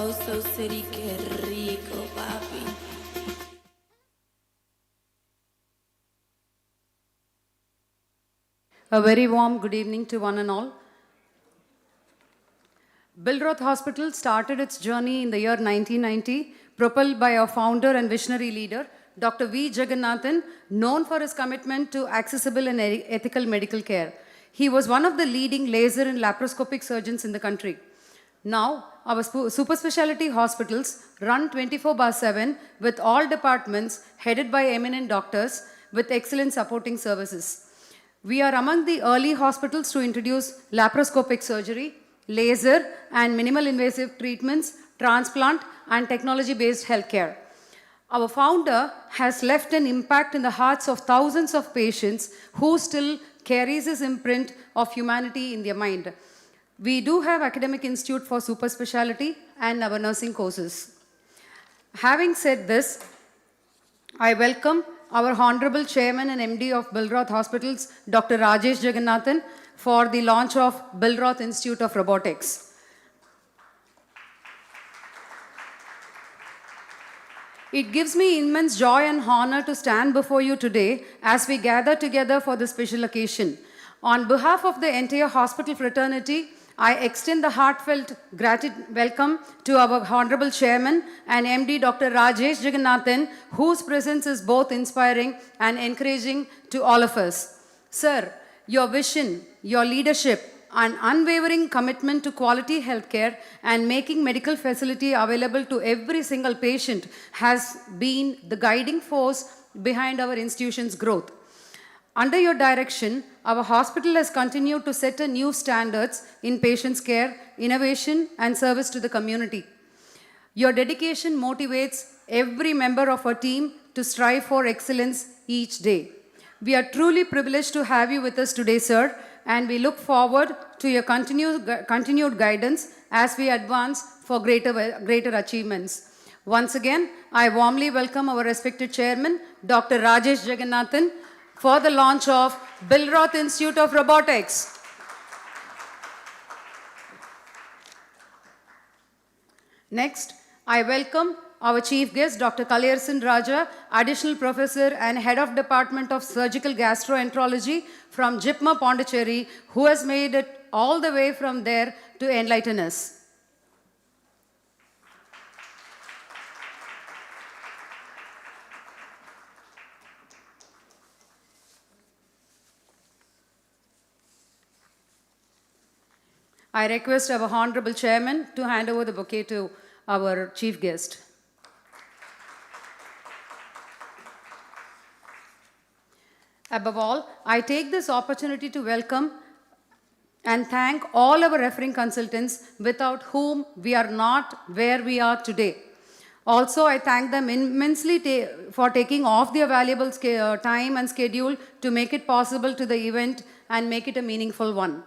aplauso, Siri, qué rico, papi. A very warm good evening to one and all. Billroth Hospital started its journey in the year 1990, propelled by our founder and visionary leader, Dr. V. Jagannathan, known for his commitment to accessible and ethical medical care. He was one of the leading laser and laparoscopic surgeons in the country. Now, our super specialty hospitals run 24/7 with all departments headed by eminent doctors with excellent supporting services. We are among the early hospitals to introduce laparoscopic surgery, laser and minimal invasive treatments, transplant and technology-based healthcare. Our founder has left an impact in the hearts of thousands of patients who still carries his imprint of humanity in their mind. We do have Academic Institute for Super Speciality and our nursing courses. Having said this, I welcome our Honorable Chairman and MD of Billroth Hospitals, Dr. Rajesh Jagannathan, for the launch of Billroth Institute of Robotics. It gives me immense joy and honor to stand before you today as we gather together for this special occasion. On behalf of the entire hospital fraternity, I extend the heartfelt welcome to our Honorable Chairman and MD Dr. Rajesh Jagannathan, whose presence is both inspiring and encouraging to all of us. Sir, your vision, your leadership, and unwavering commitment to quality healthcare and making medical facility available to every single patient has been the guiding force behind our institution's growth. Under your direction, our hospital has continued to set a new standards in patients' care, innovation, and service to the community. Your dedication motivates every member of our team to strive for excellence each day. We are truly privileged to have you with us today, sir, and we look forward to your continued guidance as we advance for greater achievements. Once again, I warmly welcome our respected chairman, Dr. Rajesh Jagannathan, for the launch of Billroth Institute of Robotics. Next, I welcome our chief guest, Dr. Kalayarasan Raja, additional professor and head of Department of Surgical Gastroenterology from JIPMA Pondicherry, who has made it all the way from there to enlighten us. I request our Honorable Chairman to hand over the bouquet to our chief guest. Above all, I take this opportunity to welcome and thank all our referring consultants without whom we are not where we are today. Also, I thank them immensely for taking off their valuable time and schedule to make it possible to the event and make it a meaningful one.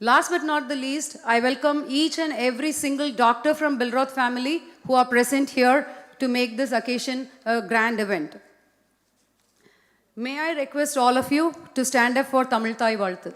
Last but not the least, I welcome each and every single doctor from Billroth family who are present here to make this occasion a grand event. May I request all of you to stand up for Tamil Thai Valthu.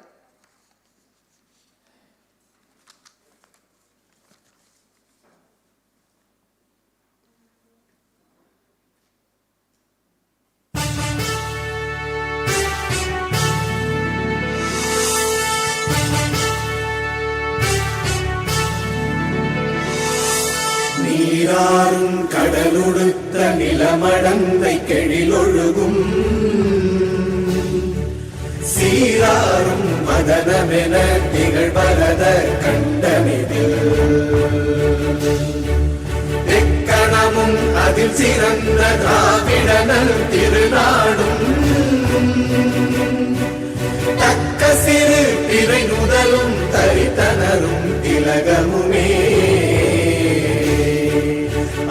நீராறும் கடலுடுத்த நிலமடந்தை கெழிலொழுகும் சீராறும் மதனமென திகழ்வரத கண்டமிதில் எக்கணமும் அதில் சிறந்த திராவிடனல் திருநாடும் தக்க சிறு பிறை நுதலும் தரித்தனரும் திலகமுமே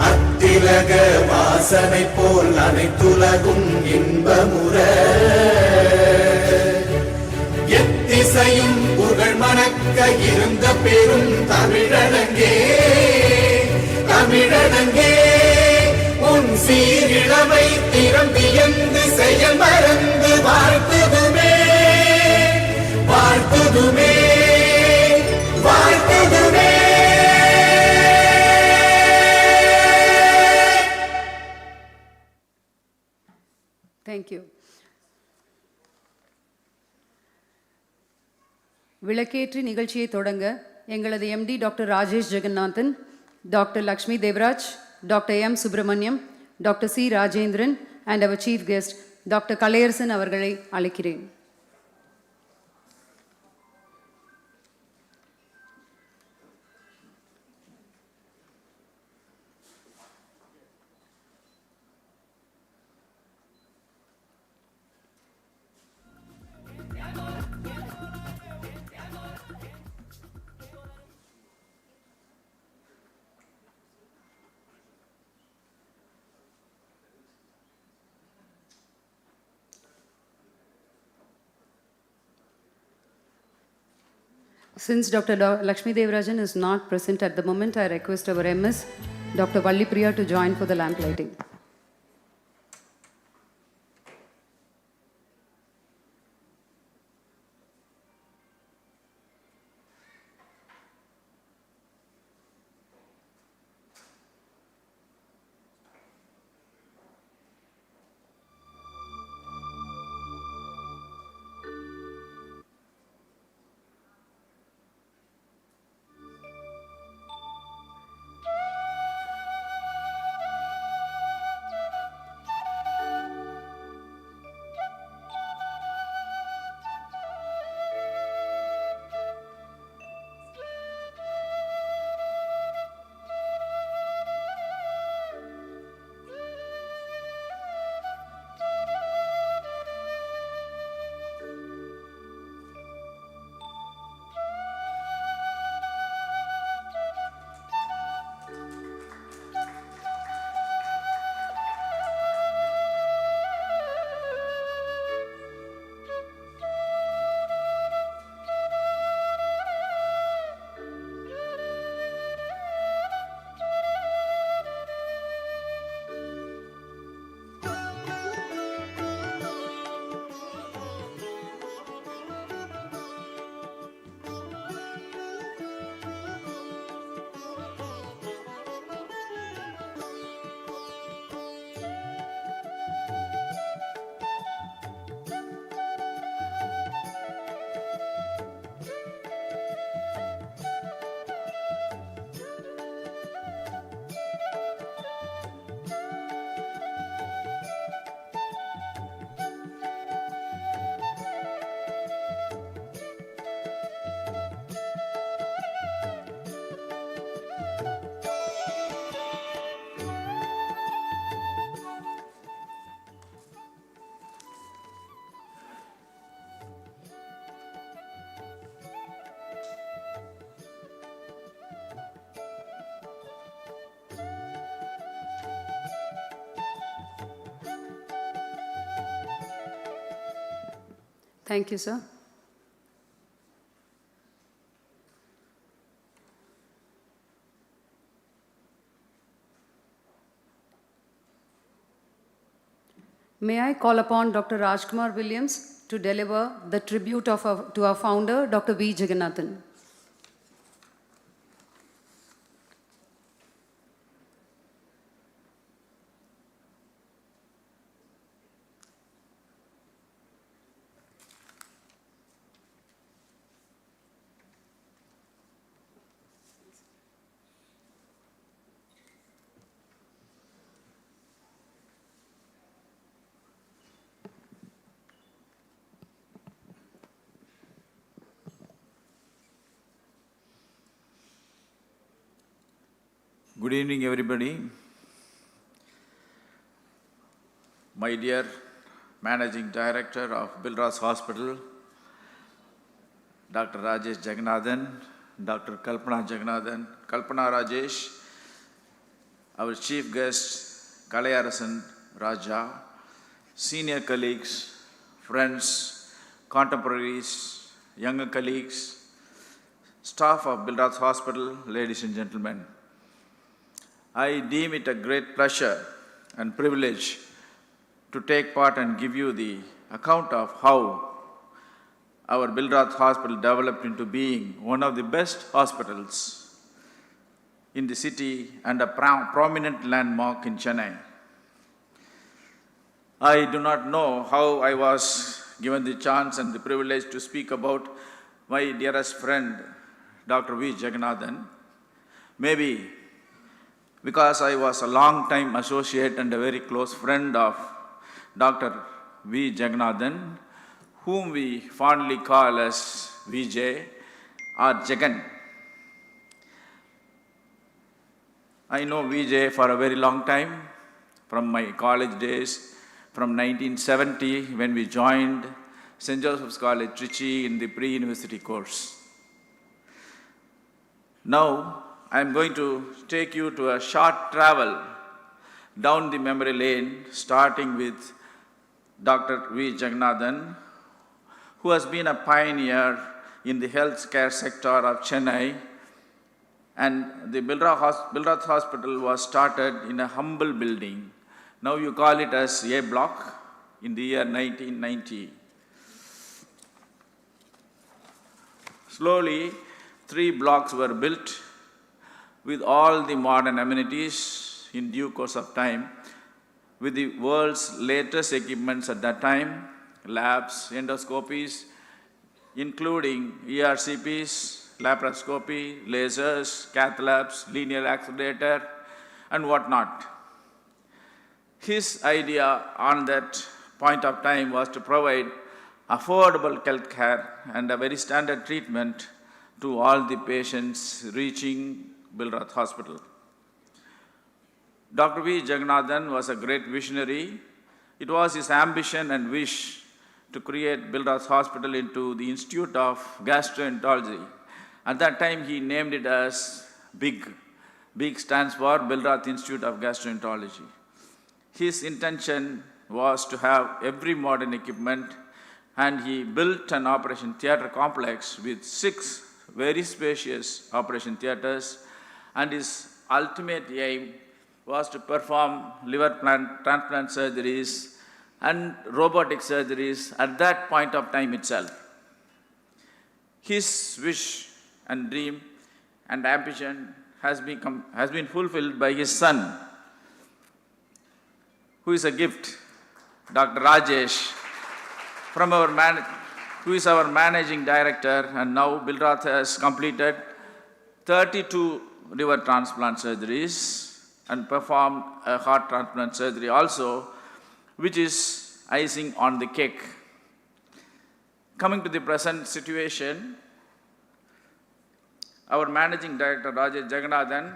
அத்திலக வாசனை போல் அனைத்துலகும் இன்பமுற எத்திசையும் புகழ் மணக்க இருந்த பெரும் தமிழனங்கே தமிழனங்கே உன் சீரிழமை திறம்பியந்து செயல் மறந்து வாழ்த்துதுமே வாழ்த்துதுமே வாழ்த்துதுமே விளக்கேற்றி நிகழ்ச்சியை தொடங்க எங்களது MD doctor Rajesh Jeganathan, doctor Lakshmi Devaraj, doctor M Subramaniam, doctor C Rajendran and our chief guest doctor Kalaiyarasan அவர்களை அழைக்கிறேன். Since Dr. Lakshmi Devarajan is not present at the moment, I request our MS, Dr. Valli Priya, to join for the lamp lighting. Thank you, sir. May I call upon Dr. Rajkumar Williams to deliver the tribute to our founder, Dr. V. Jagannathan. Good evening, everybody. My dear Managing Director of Billroth Hospital, Dr. Rajesh Jagannathan, Dr. Kalpana Rajesh, our chief guest, Kalayarasan Raja, senior colleagues, friends, contemporaries, younger colleagues, staff of Billroth Hospital, ladies and gentlemen. I deem it a great pleasure and privilege to take part and give you the account of how our Billroth Hospital developed into being one of the best hospitals in the city and a prominent landmark in Chennai. I do not know how I was given the chance and the privilege to speak about my dearest friend, Dr. V. Jagannathan. Maybe because I was a long-time associate and a very close friend of Dr. V. Jagannathan, whom we fondly call as VJ or Jagan. I know VJ for a very long time, from my college days, from 1970 when we joined St. Joseph's College, Trichy in the pre-university course. Now, I am going to take you to a short travel down the memory lane, starting with Dr. V. Jagannathan, who has been a pioneer in the healthcare sector of Chennai. And the Billroth Hospital was started in a humble building. Now you call it as A Block in the year 1990. Slowly, 3 blocks were built with all the modern amenities in due course of time, with the world's latest equipments at that time, labs, endoscopies, including ERCPs, laparoscopy, lasers, cath labs, linear accelerator, and whatnot. His idea on that point of time was to provide affordable health care and a very standard treatment to all the patients reaching Billroth Hospital. Dr. V. Jagannathan was a great visionary. It was his ambition and wish to create Billroth Hospital into the Institute of Gastroenterology. At that time, he named it as BIG. BIG stands for Billroth Institute of Gastroenterology. His intention was to have every modern equipment, and he built an operation theatre complex with 6 very spacious operation theatres, and his ultimate aim was to perform liver transplant surgeries and robotic surgeries at that point of time itself. His wish and dream and ambition has been fulfilled by his son, who is a gift, Dr. Rajesh, who is our managing director, and now Billroth has completed 32 liver transplant surgeries and performed a heart transplant surgery also, which is icing on the cake. Coming to the present situation, our managing director, Rajesh Jagannathan,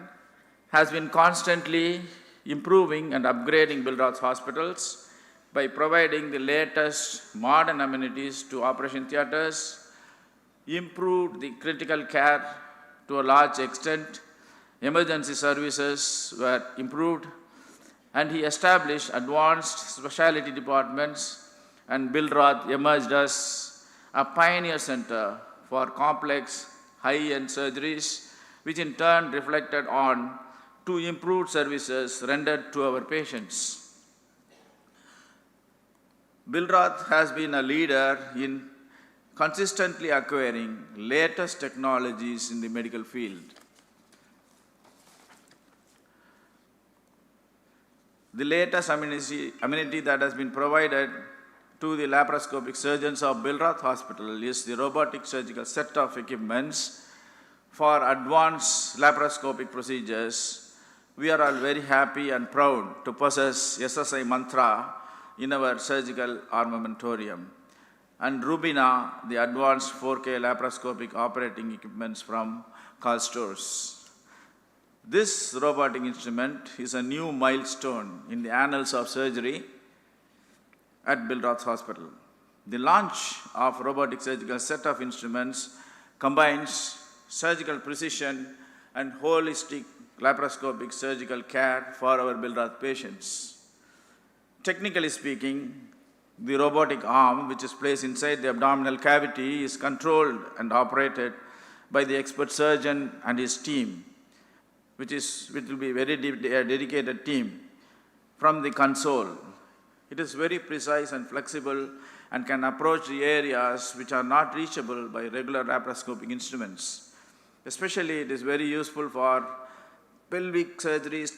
has been constantly improving and upgrading Billroth hospitals by providing the latest modern amenities to operation theatres, improved the critical care to a large extent, emergency services were improved, and he established advanced specialty departments, and Billroth emerged as a pioneer center for complex high-end surgeries, which in turn reflected on to improved services rendered to our patients. Billroth has been a leader in consistently acquiring latest technologies in the medical field. The latest amenity that has been provided to the laparoscopic surgeons of Billroth Hospital is the robotic surgical set of equipments for advanced laparoscopic procedures. We are all very happy and proud to possess SSI Mantra in our surgical armamentarium, and Rubina, the advanced 4K laparoscopic operating equipments from Karl Storz. This robotic instrument is a new milestone in the annals of surgery at Billroth Hospital. The launch of robotic surgical set of instruments combines surgical precision and holistic laparoscopic surgical care for our Billroth patients. Technically speaking, the robotic arm, which is placed inside the abdominal cavity, is controlled and operated by the expert surgeon and his team, which will be a very dedicated team from the console. It is very precise and flexible and can approach the areas which are not reachable by regular laparoscopic instruments. Especially, it is very useful for pelvic surgeries,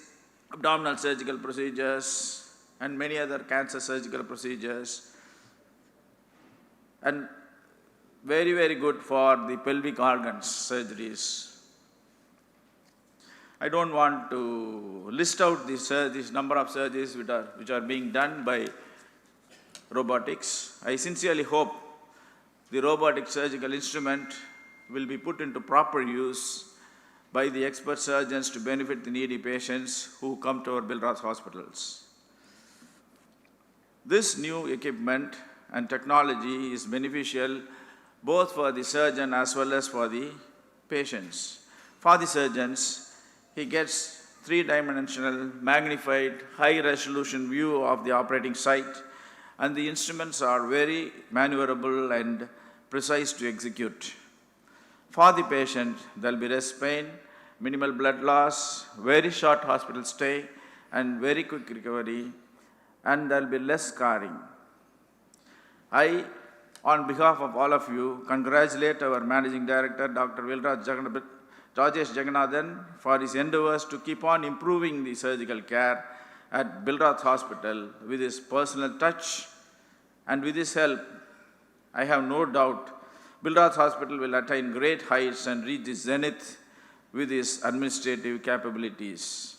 abdominal surgical procedures, and many other cancer surgical procedures. And very, very good for the pelvic organs surgeries. I don't want to list out this number of surgeries which are being done by robotics. I sincerely hope the robotic surgical instrument will be put into proper use by the expert surgeons to benefit the needy patients who come to our Billroth hospitals. This new equipment and technology is beneficial both for the surgeon as well as for the patients. For the surgeons, he gets three-dimensional, magnified, high-resolution view of the operating site, and the instruments are very maneuverable and precise to execute. For the patient, there will be less pain, minimal blood loss, very short hospital stay, and very quick recovery, and there will be less scarring. I, on behalf of all of you, congratulate our Managing Director, Dr. Rajesh Jagannathan, for his endeavors to keep on improving the surgical care at Billroth Hospital with his personal touch, and with his help, I have no doubt Billroth Hospital will attain great heights and reach the zenith with his administrative capabilities.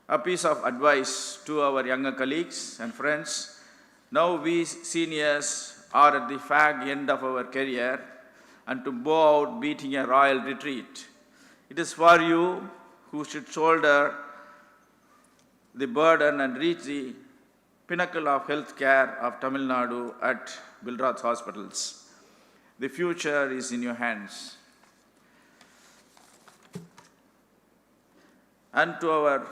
A piece of advice to our younger colleagues and friends: now we seniors are at the fag end of our career and to bow out beating a royal retreat. It is for you who should shoulder the burden and reach the pinnacle of health care of Tamil Nadu at Billroth hospitals. The future is in your hands. And to our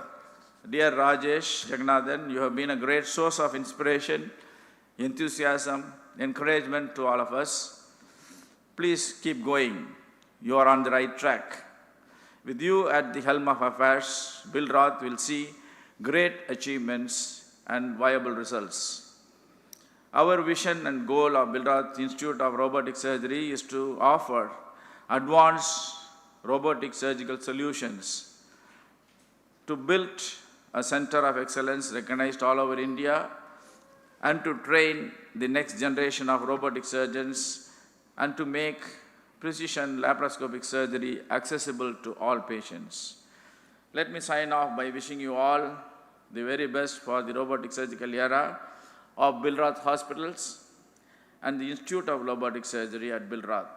dear Rajesh Jagannathan, you have been a great source of inspiration, enthusiasm, encouragement to all of us. Please keep going. You are on the right track. With you at the helm of affairs, Billroth will see great achievements and viable results. Our vision and goal of Billroth Institute of Robotic Surgery is to offer advanced robotic surgical solutions, to build a center of excellence recognized all over India, and to train the next generation of robotic surgeons, and to make precision laparoscopic surgery accessible to all patients. Let me sign off by wishing you all the very best for the robotic surgical era of Billroth Hospitals and the Institute of Robotic Surgery at Billroth.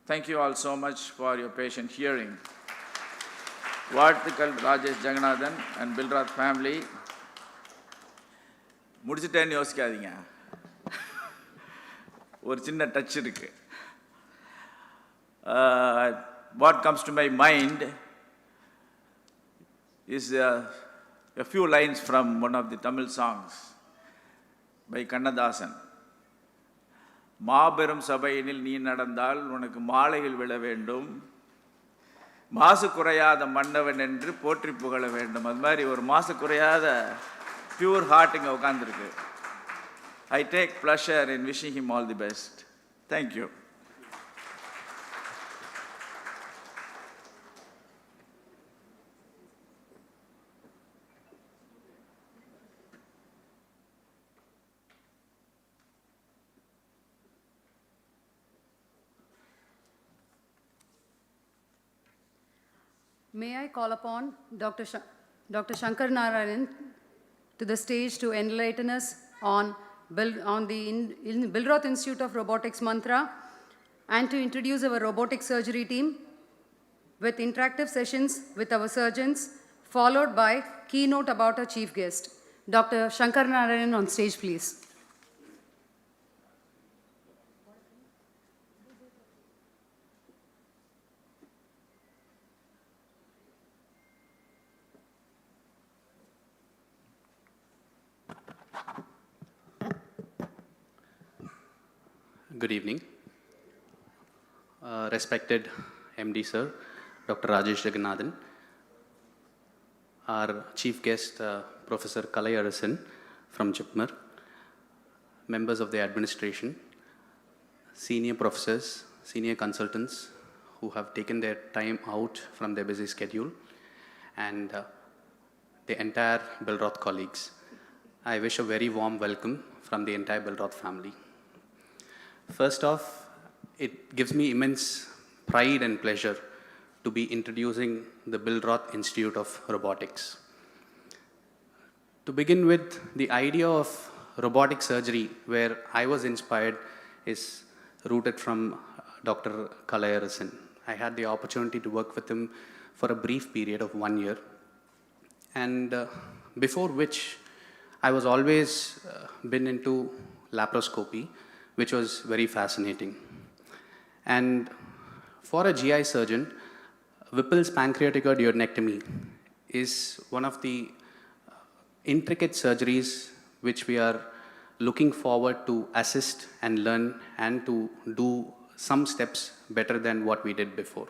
Thank you all so much for your patient hearing. Varthikal Rajesh Jagannathan and Billroth family. முடிச்சிட்டேன்னு யோசிக்காதீங்க, ஒரு சின்ன touch இருக்கு. What comes to my mind is a few lines from one of the Tamil songs by Kannadasan. மாபெரும் சபையினில் நீ நடந்தால் உனக்கு மாலைகள் விழ வேண்டும், மாசு குறையாத மன்னவன் என்று போற்றி புகழ வேண்டும். அது மாதிரி ஒரு மாசு குறையாத பியூர் ஹார்ட் இங்கே உட்கார்ந்துருக்கு. I take pleasure in wishing him all the best. Thank you. May I call upon Dr. Shankar Narayan to the stage to enlighten us on the Billroth Institute of Robotics mantra, and to introduce our robotic surgery team with interactive sessions with our surgeons, followed by keynote about our chief guest. Dr. Shankar Narayan on stage, please. Good evening. Respected MD Sir, Dr. Rajesh Jagannathan, our chief guest, Professor Kalai Arasan from JIPMER, members of the administration, senior professors, senior consultants who have taken their time out from their busy schedule, and the entire Billroth colleagues. I wish a very warm welcome from the entire Billroth family. First off, it gives me immense pride and pleasure to be introducing the Billroth Institute of Robotics. To begin with, the idea of robotic surgery, where I was inspired, is rooted from Dr. Kalayarasan. I had the opportunity to work with him for a brief period of 1 year, and before which I was always been into laparoscopy, which was very fascinating. And for a GI surgeon, Whipple's pancreatic duodenectomy is one of the intricate surgeries which we are looking forward to assist and learn and to do some steps better than what we did before.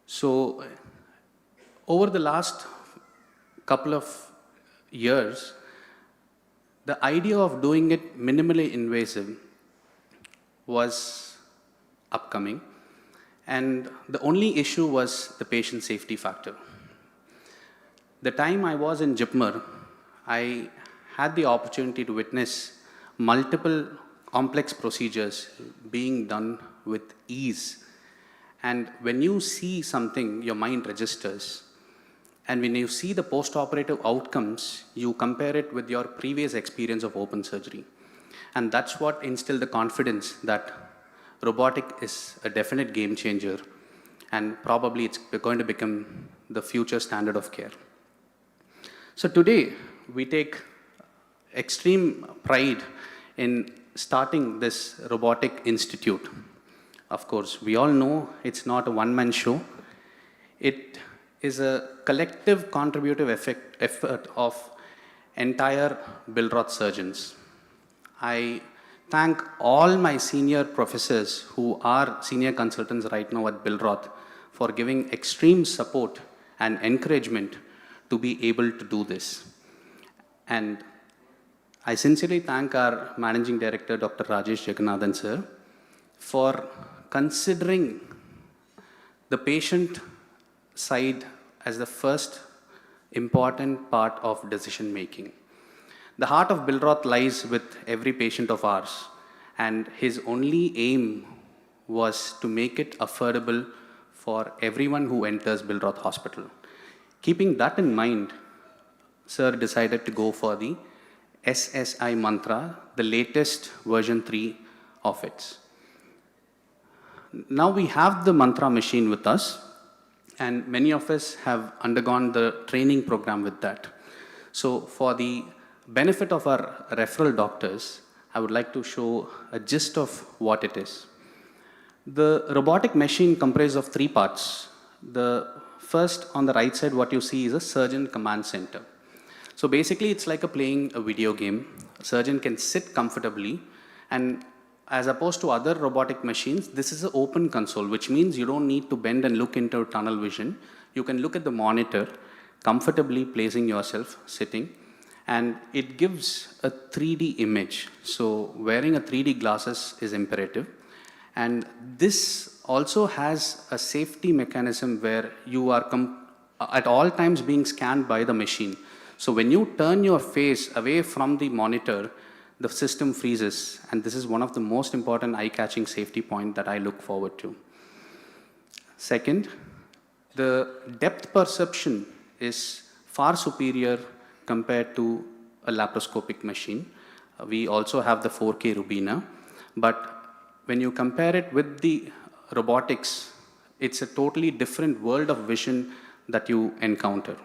So, over the last couple of years, the idea of doing it minimally invasive was upcoming, and the only issue was the patient safety factor. The time I was in JIPMER, I had the opportunity to witness multiple complex procedures being done with ease. And when you see something, your mind registers. And when you see the post-operative outcomes, you compare it with your previous experience of open surgery. And that's what instilled the confidence that robotic is a definite game changer, and probably it's going to become the future standard of care. So today, we take extreme pride in starting this Robotic Institute. Of course, we all know it's not a one-man show. It is a collective contributive effort of entire Billroth surgeons. I thank all my senior professors who are senior consultants right now at Billroth for giving extreme support and encouragement to be able to do this. And I sincerely thank our Managing Director, Dr. Rajesh Jagannathan sir, for considering the patient side as the first important part of decision making. The heart of Billroth lies with every patient of ours, and his only aim was to make it affordable for everyone who enters Billroth Hospital. Keeping that in mind, sir decided to go for the SSI mantra, the latest version 3 of it. Now we have the mantra machine with us, and many of us have undergone the training program with that. So for the benefit of our referral doctors, I would like to show a gist of what it is. The robotic machine comprises of 3 parts. The first, on the right side, what you see is a surgeon command center. So basically, it's like playing a video game. A surgeon can sit comfortably, and as opposed to other robotic machines, this is an open console, which means you don't need to bend and look into tunnel vision. You can look at the monitor, comfortably placing yourself sitting, and it gives a 3D image. So wearing a 3D glasses is imperative. And this also has a safety mechanism where you are at all times being scanned by the machine. So when you turn your face away from the monitor, the system freezes. And this is one of the most important eye-catching safety points that I look forward to. Second, the depth perception is far superior compared to a laparoscopic machine. We also have the 4K Rubina, but when you compare it with the robotics, it's a totally different world of vision that you encounter.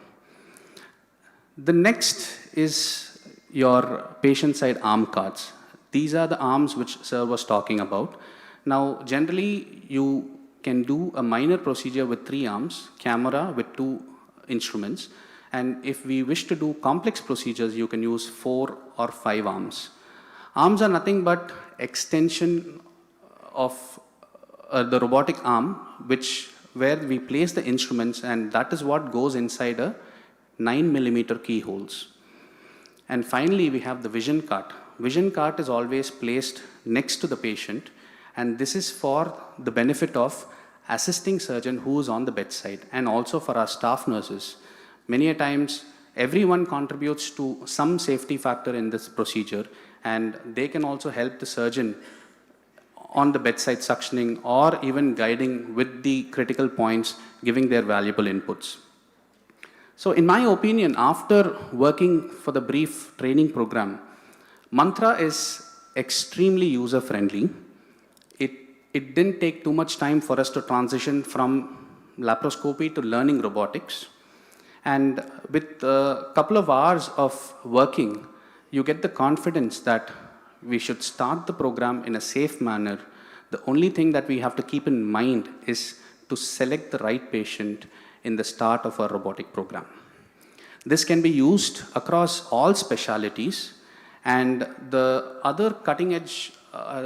The next is your patient side arm cards. These are the arms which sir was talking about. Now, generally, you can do a minor procedure with 3 arms, camera with 2 instruments, and if we wish to do complex procedures, you can use 4 or 5 arms. Arms are nothing but extension of the robotic arm, where we place the instruments, and that is what goes inside a 9mm keyholes. And finally, we have the vision cart. Vision cart is always placed next to the patient, and this is for the benefit of assisting surgeon who is on the bedside, and also for our staff nurses. Many a times, everyone contributes to some safety factor in this procedure, and they can also help the surgeon on the bedside suctioning or even guiding with the critical points, giving their valuable inputs. So in my opinion, after working for the brief training program, Mantra is extremely user-friendly. It didn't take too much time for us to transition from laparoscopy to learning robotics. And with a couple of hours of working, you get the confidence that we should start the program in a safe manner. The only thing that we have to keep in mind is to select the right patient in the start of our robotic program. This can be used across all specialities. And the other cutting edge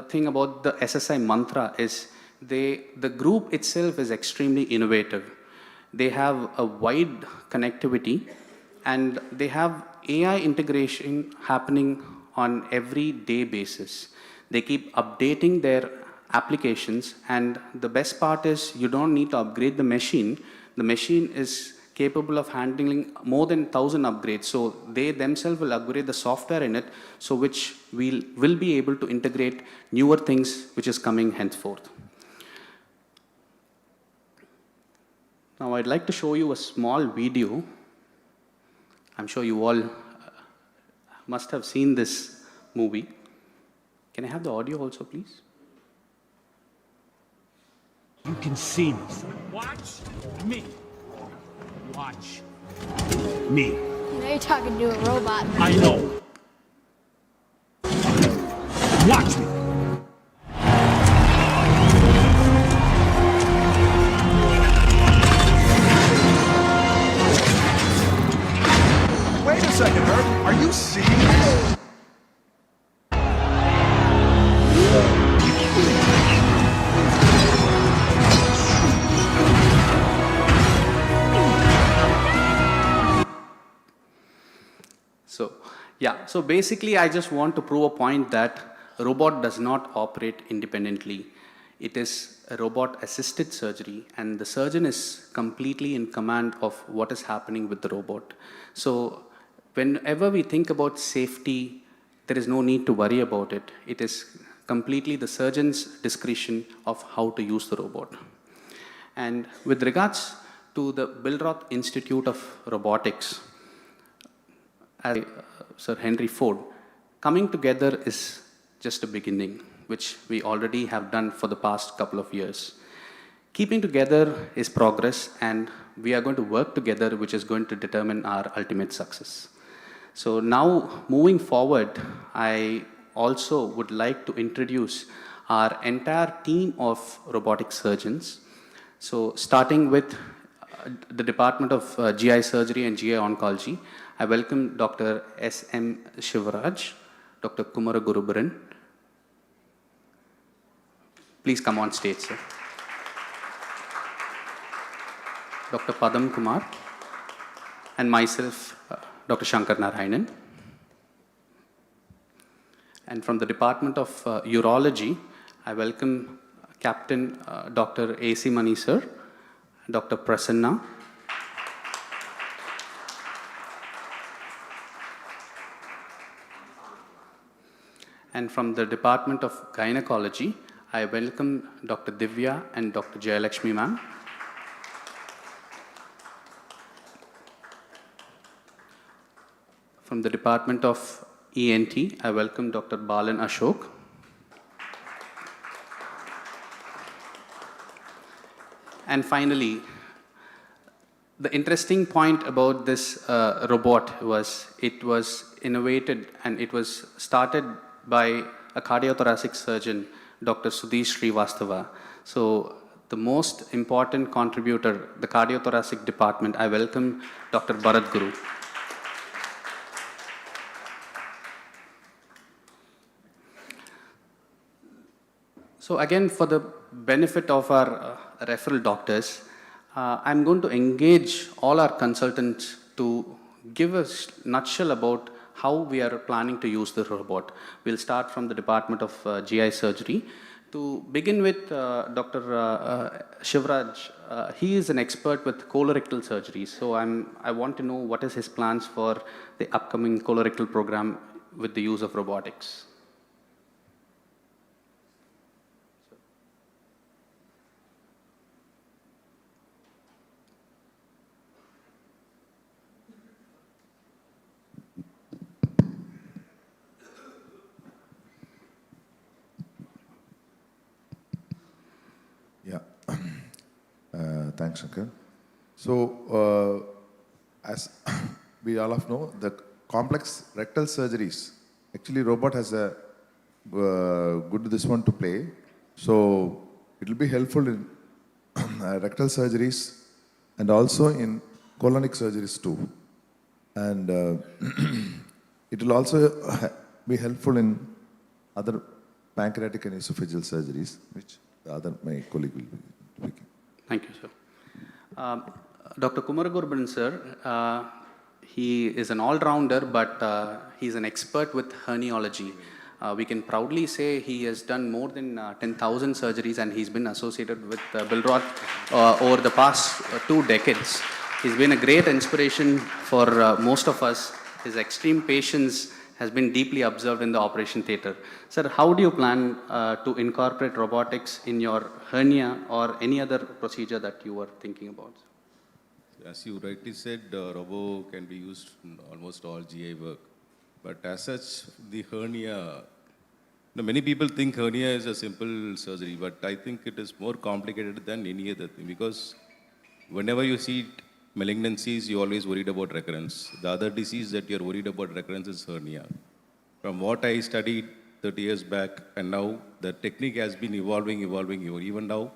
thing about the SSI Mantra is the group itself is extremely innovative. They have a wide connectivity and they have AI integration happening on every day basis. They keep updating their applications, and the best part is you don't need to upgrade the machine. The machine is capable of handling more than 1,000 upgrades. So they themselves will upgrade the software in it, so which will be able to integrate newer things which is coming henceforth. Now I'd like to show you a small video. I'm sure you all must have seen this movie. Can I have the audio also, please? You can see me, son. Watch me. Watch me. Now you're talking to a robot. I know. Watch me. Wait a second, Herb. Are you serious? So basically I just want to prove a point that a robot does not operate independently. It is a robot assisted surgery and the surgeon is completely in command of what is happening with the robot. So whenever we think about safety, there is no need to worry about it. It is completely the surgeon's discretion of how to use the robot. And with regards to the Billroth Institute of Robotics, as Sir Henry Ford, coming together is just a beginning, which we already have done for the past couple of years. Keeping together is progress, and we are going to work together, which is going to determine our ultimate success. So now, moving forward, I also would like to introduce our entire team of robotic surgeons. So starting with the Department of GI Surgery and GI Oncology, I welcome Dr. S.M. Shivaraj, Dr. Kumara Gurubaran. Please come on stage, sir. Dr. Padam Kumar, and myself, Dr. Shankar Narayanan. And from the Department of Urology, I welcome Captain Dr. A.C. Mani, sir, Dr. Prasanna, and from the Department of Gynecology, I welcome Dr. Divya and Dr. Jayalakshmi, ma'am. From the Department of ENT, I welcome Dr. Balan Ashok. And finally, the interesting point about this robot was it was innovated and it was started by a cardiothoracic surgeon, Dr. Sudhish Srivastava. So the most important contributor, the cardiothoracic department, I welcome Dr. Bharat Guru. So again, for the benefit of our referral doctors, I'm going to engage all our consultants to give a nutshell about how we are planning to use the robot. We'll start from the Department of GI Surgery. To begin with, Dr. Shivraj, he is an expert with colorectal surgery. So I want to know what is his plans for the upcoming colorectal program with the use of robotics. Thanks, Shankar. So, as we all of know, the complex rectal surgeries, actually robot has a good this one to play. So, it will be helpful in rectal surgeries and also in colonic surgeries too. And it will also be helpful in other pancreatic and esophageal surgeries, which my colleague will be speaking. Thank you, sir. Dr. Kumaragurban, sir, he is an all-rounder, but he's an expert with herniology. We can proudly say he has done more than 10,000 surgeries, and he's been associated with Billroth over the past 2 decades. He's been a great inspiration for most of us. His extreme patience has been deeply observed in the operation theatre. Sir, how do you plan to incorporate robotics in your hernia or any other procedure that you were thinking about? As you rightly said, robo can be used in almost all GI work. But as such, the hernia, many people think hernia is a simple surgery, but I think it is more complicated than any other thing, because whenever you see malignancies, you're always worried about recurrence. The other disease that you're worried about recurrence is hernia. From what I studied 30 years back, and now the technique has been evolving. Even now,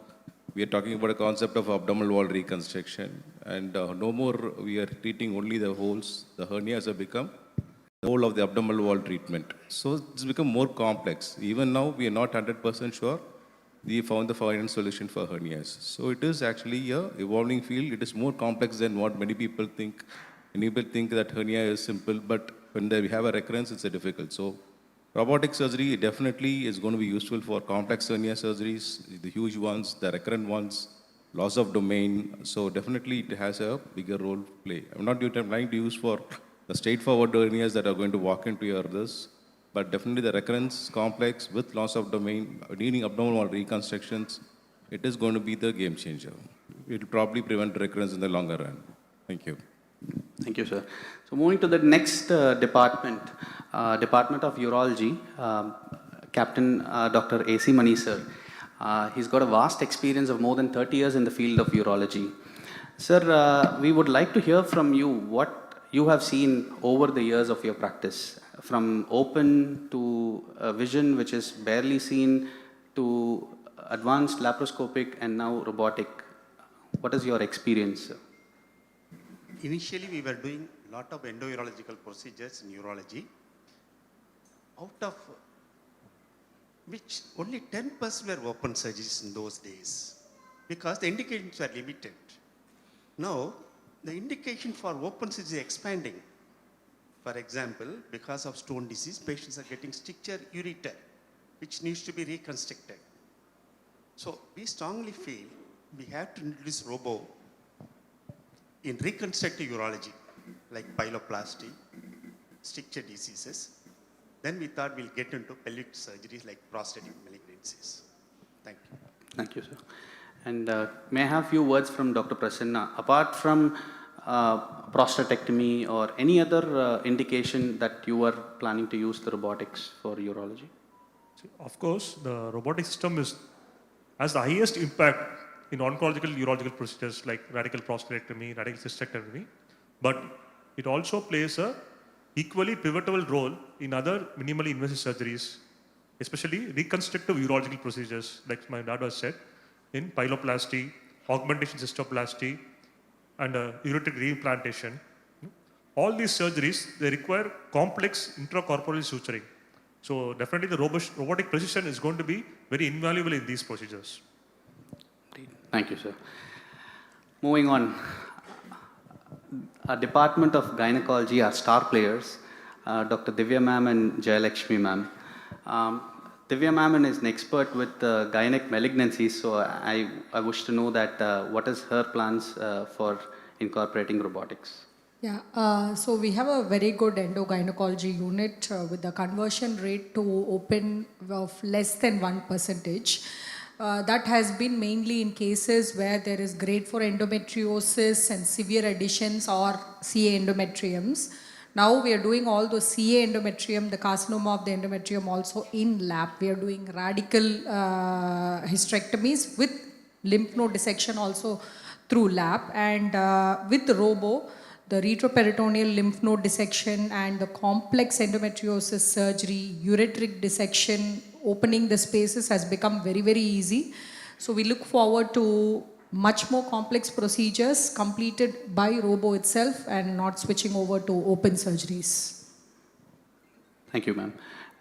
we are talking about a concept of abdominal wall reconstruction, and no more we are treating only the holes. The hernias have become the whole of the abdominal wall treatment. So it's become more complex. Even now, we are not 100% sure we found the final solution for hernias. So it is actually a evolving field. It is more complex than what many people think. Many people think that hernia is simple, but when we have a recurrence, it's a difficult. So robotic surgery definitely is going to be useful for complex hernia surgeries, the huge ones, the recurrent ones, loss of domain. So definitely it has a bigger role to play. I'm not trying to use for the straightforward hernias that are going to walk into your this, but definitely the recurrence complex with loss of domain, needing abdominal wall reconstructions, it is going to be the game changer. It will probably prevent recurrence in the longer run. Thank you. Thank you, sir. So moving to the next department, Department of Urology, Captain Dr. A.C. Mani, sir. He's got a vast experience of more than 30 years in the field of urology. Sir, we would like to hear from you what you have seen over the years of your practice, from open to vision, which is barely seen, to advanced laparoscopic and now robotic. What is your experience, sir? Initially, we were doing a lot of endourological procedures in urology, out of which only 10% were open surgeries in those days, because the indications were limited. Now, the indication for open surgery is expanding. For example, because of stone disease, patients are getting stricture ureter, which needs to be reconstructed. So we strongly feel we have to introduce robo in reconstructive urology, like pyeloplasty, stricture diseases. Then we thought we'll get into pelvic surgeries like prostatic malignancies. Thank you. Thank you, sir. And may I have a few words from Dr. Prasanna? Apart from prostatectomy or any other indication that you were planning to use the robotics for urology? Of course, the robotic system has the highest impact in oncological urological procedures like radical prostatectomy, radical cystectomy, but it also plays a equally pivotal role in other minimally invasive surgeries, especially reconstructive urological procedures, like my dad has said, in pyeloplasty, augmentation cystoplasty, and ureteric reimplantation. All these surgeries, they require complex intracorporeal suturing. So definitely the robotic precision is going to be very invaluable in these procedures. Thank you, sir. Moving on, our Department of Gynecology, our star players, Dr. Divya ma'am and Jayalakshmi ma'am. Divya ma'am is an expert with gynec malignancies, so I wish to know that what is her plans for incorporating robotics? Yeah, so we have a very good endogynecology unit with the conversion rate to open of less than 1%. That has been mainly in cases where there is grade 4 endometriosis and severe additions or CA endometriums. Now we are doing all the CA endometrium, the carcinoma of the endometrium also in lab. We are doing radical hysterectomies with lymph node dissection also through lab, and with Robo, the retroperitoneal lymph node dissection and the complex endometriosis surgery, ureteric dissection, opening the spaces has become very, very easy. So we look forward to much more complex procedures completed by Robo itself and not switching over to open surgeries. Thank you, ma'am.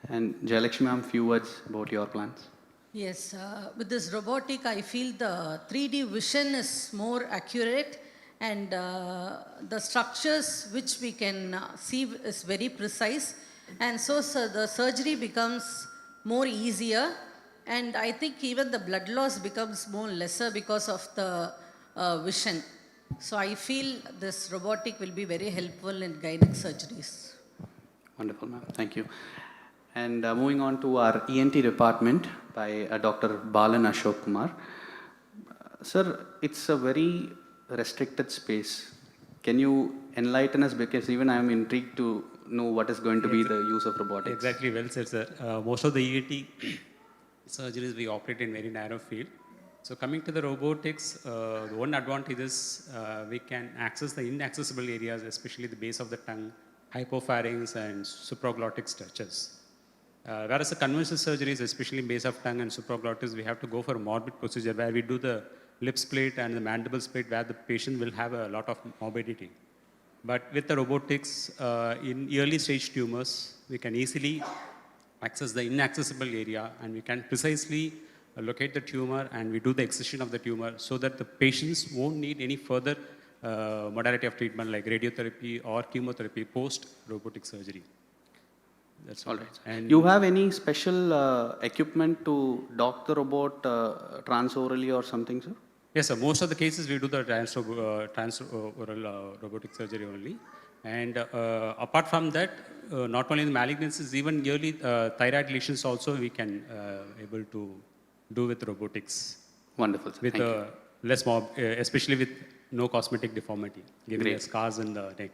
And Jayalakshmi ma'am, few words about your plans. Yes, with this robotic, I feel the 3D vision is more accurate, and the structures which we can see is very precise, and so the surgery becomes more easier, and I think even the blood loss becomes more lesser because of the vision. So I feel this robotic will be very helpful in gynec surgeries. Wonderful, ma'am. Thank you. And moving on to our ENT department by Dr. Balan Ashok Kumar. Sir, it's a very restricted space. Can you enlighten us, because even I am intrigued to know what is going to be the use of robotics. Exactly, well said, sir. Most of the ENT surgeries we operate in very narrow field. So coming to the robotics, the one advantage is we can access the inaccessible areas, especially the base of the tongue, hypopharynx and supraglottic structures. Whereas the conventional surgeries, especially in base of tongue and supraglottis, we have to go for a morbid procedure where we do the lip split and the mandible split, where the patient will have a lot of morbidity. But with the robotics, in early stage tumors, we can easily access the inaccessible area, and we can precisely locate the tumor, and we do the excision of the tumor so that the patients won't need any further modality of treatment like radiotherapy or chemotherapy post robotic surgery. That's all right. And you have any special equipment to dock the robot transorally or something, sir? Yes, sir. Most of the cases we do the transoral robotic surgery only. And apart from that, not only the malignancies, even early thyroid lesions also we can able to do with robotics. Wonderful, sir. With Thank you. less especially with no cosmetic deformity, giving us scars in the neck.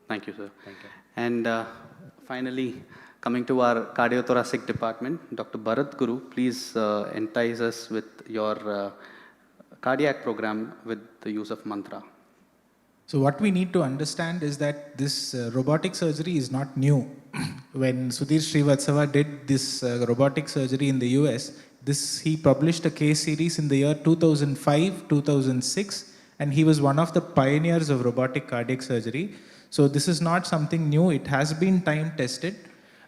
Thank you, sir. Thank you. And finally, coming to our cardiothoracic department, Dr. Bharat Guru, please entice us with your cardiac program with the use of mantra. So what we need to understand is that this robotic surgery is not new. When Sudhir Srivatsava did this robotic surgery in the US, he published a case series in the year 2005, 2006, and he was one of the pioneers of robotic cardiac surgery. So this is not something new. It has been time tested,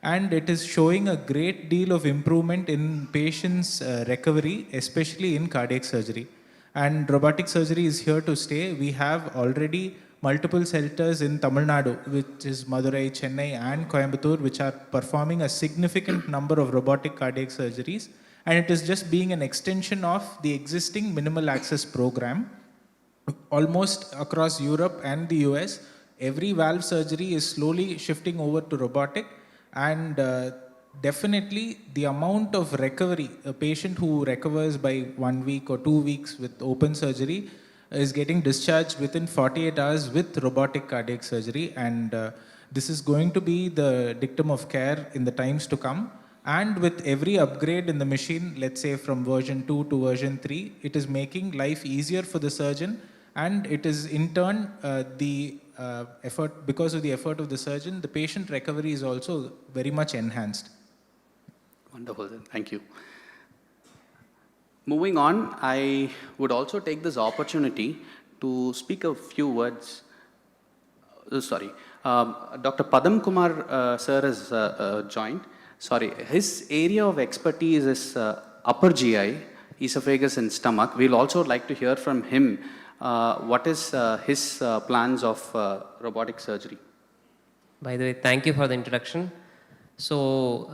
and it is showing a great deal of improvement in patients' recovery, especially in cardiac surgery. And robotic surgery is here to stay. We have already multiple centers in Tamil Nadu, which is Madurai, Chennai and Coimbatore, which are performing a significant number of robotic cardiac surgeries. And it is just being an extension of the existing minimal access program. Almost across Europe and the US, every valve surgery is slowly shifting over to robotic, and definitely the amount of recovery, a patient who recovers by 1 week or 2 weeks with open surgery is getting discharged within 48 hours with robotic cardiac surgery, and this is going to be the dictum of care in the times to come. And with every upgrade in the machine, let's say from version 2 to version 3, it is making life easier for the surgeon, and it is in turn effort, because of the effort of the surgeon, the patient recovery is also very much enhanced. Wonderful, sir. Thank you. Moving on, I would also take this opportunity to speak a few words. Dr. Padam Kumar sir has joined. His area of expertise is upper GI, esophagus and stomach. We'll also like to hear from him what is his plans of robotic surgery. By the way, thank you for the introduction. So,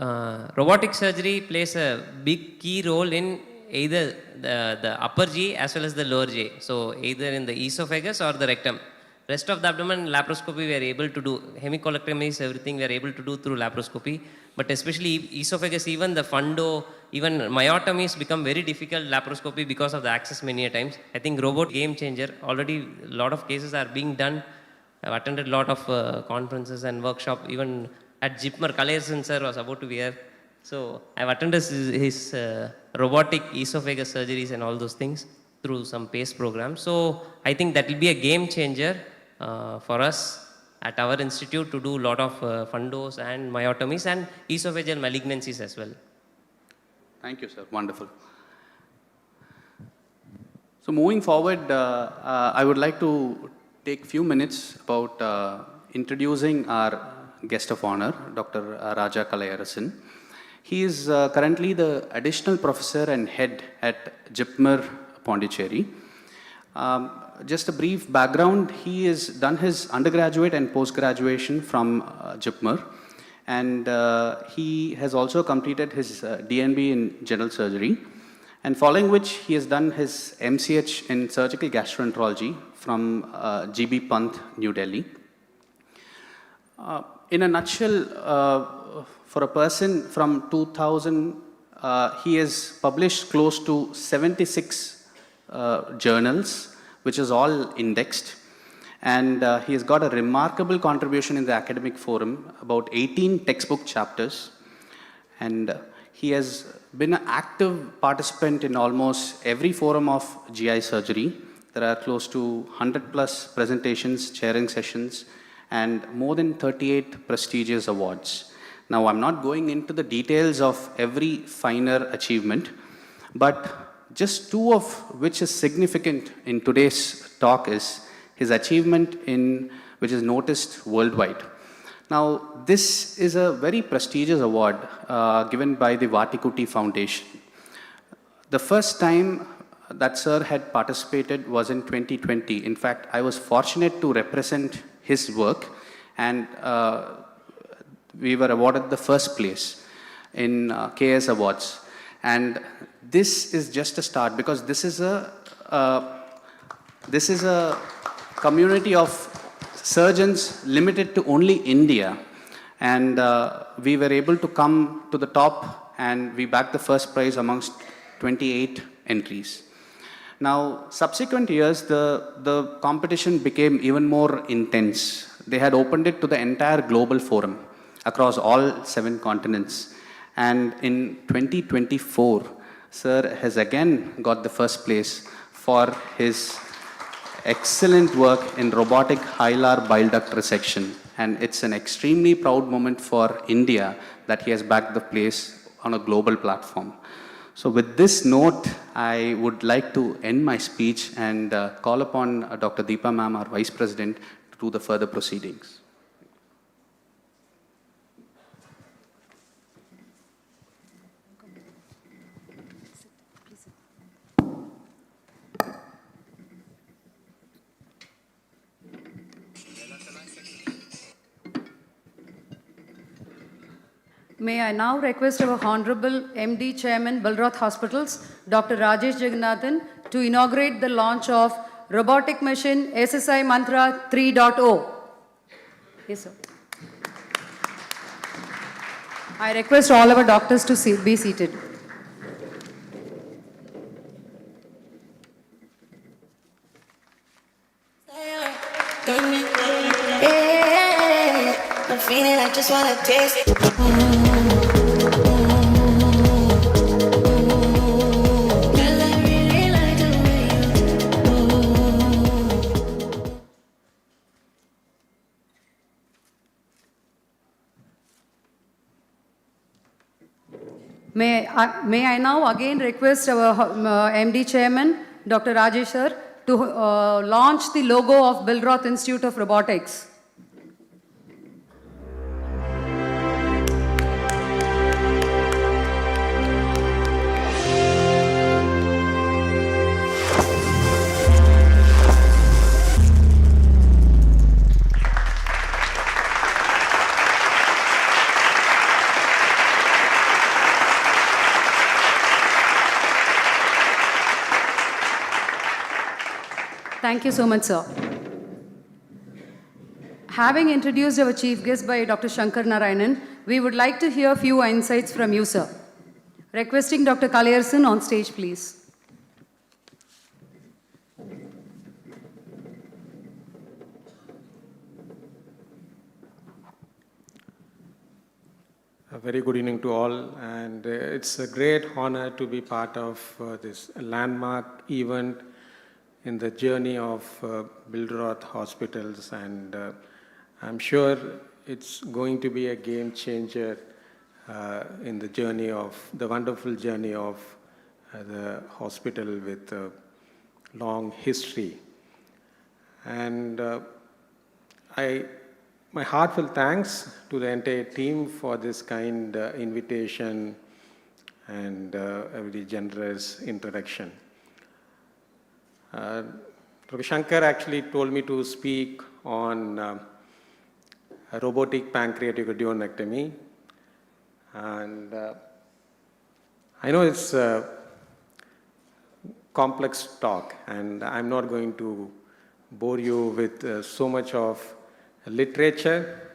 robotic surgery plays a big key role in either the upper GI as well as the lower GI. So, either in the esophagus or the rectum. Rest of the abdomen, laparoscopy we are able to do. Hemicolectomies, everything we are able to do through laparoscopy. But especially esophagus, even the fundo, even myotomies become very difficult laparoscopy because of the access many a times. I think robot game changer. Already a lot of cases are being done. I've attended a lot of conferences and workshop. Even at Jipmer, Kalayasan sir was about to be here. So I've attended his robotic esophagus surgeries and all those things. through some PACE program. So I think that will be a game changer for us at our institute to do a lot of fundos and myotomies and esophageal malignancies as well. Thank you, sir. Wonderful. So moving forward, I would like to take a few minutes about introducing our guest of honor, Dr. Raja Kalayarasan. He is currently the additional professor and head at JIPMER, Pondicherry. Just a brief background, he has done his undergraduate and post-graduation from JIPMER, and he has also completed his DNB in general surgery, and following which he has done his MCH in surgical gastroenterology from GB Pant, New Delhi. In a nutshell, for a person from 2000, he has published close to 76 journals, which is all indexed. And he has got a remarkable contribution in the academic forum, about 18 textbook chapters. And he has been an active participant in almost every forum of GI surgery. There are close to 100 plus presentations, chairing sessions, and more than 38 prestigious awards. Now, I'm not going into the details of every finer achievement, but just two of which is significant in today's talk is his achievement in which is noticed worldwide. Now, this is a very prestigious award given by the Vatikuti Foundation. The first time that sir had participated was in 2020. In fact, I was fortunate to represent his work, and we were awarded the first place in KS Awards. And this is just a start, because this is a community of surgeons limited to only India, and we were able to come to the top, and we bagged the first prize amongst 28 entries. Now, subsequent years, the competition became even more intense. They had opened it to the entire global forum across all 7 continents. And in 2024, sir has again got the first place for his excellent work in robotic hilar bile duct resection. And it's an extremely proud moment for India that he has bagged the place on a global platform. So with this note, I would like to end my speech and call upon Dr. Deepa ma'am, our Vice President, to do the further proceedings. May I now request our Honorable MD Chairman, Billroth Hospitals, Dr. Rajesh Jagannathan, to inaugurate the launch of robotic machine SSI Mantra 3.0. Yes, sir. I request all our doctors to be seated. I'm feeling, I just wanna taste it. Girl, I really like the way you May I now again request our MD Chairman, Dr. Rajesh sir, to launch the logo of Billroth Institute of Robotics. Thank you so much, sir. Having introduced our chief guest by Dr. Shankar Narayanan, we would like to hear a few insights from you, sir. Requesting Dr. Kalayarasan on stage, please. A very good evening to all, and it's a great honor to be part of this landmark event in the journey of Billroth hospitals, and I'm sure it's going to be a game changer in the journey of, the wonderful journey of the hospital with a long history. And my heartfelt thanks to the entire team for this kind invitation and a very generous introduction. Dr. Shankar actually told me to speak on robotic pancreatic duodenectomy, and I know it's a complex talk, and I'm not going to bore you with so much of literature,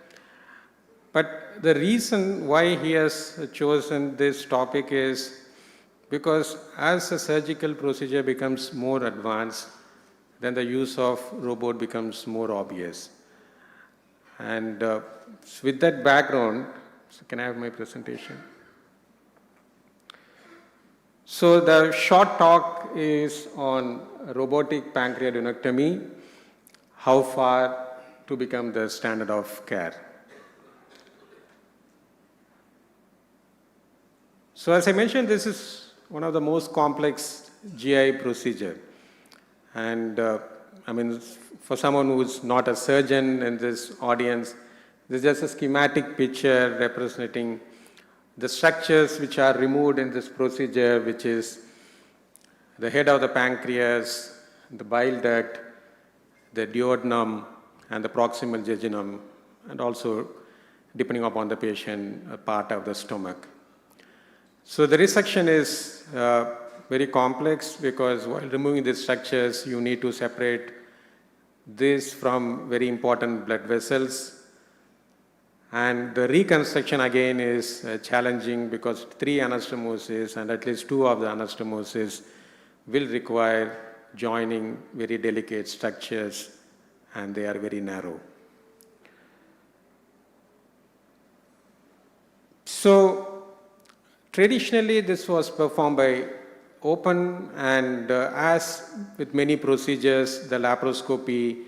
but the reason why he has chosen this topic is because as a surgical procedure becomes more advanced, then the use of robot becomes more obvious. And with that background, so can I have my presentation? So the short talk is on robotic pancreatic how far to become the standard of care. So as I mentioned, this is one of the most complex GI procedure. And I mean, for someone who is not a surgeon in this audience, this is just a schematic picture representing the structures which are removed in this procedure, which is the head of the pancreas, the bile duct, the duodenum, and the proximal jejunum, and also, depending upon the patient, a part of the stomach. So the resection is very complex because while removing these structures, you need to separate this from very important blood vessels. And the reconstruction again is challenging because 3 anastomosis and at least 2 of the anastomosis will require joining very delicate structures, and they are very narrow. So traditionally this was performed by open, and as with many procedures, the laparoscopy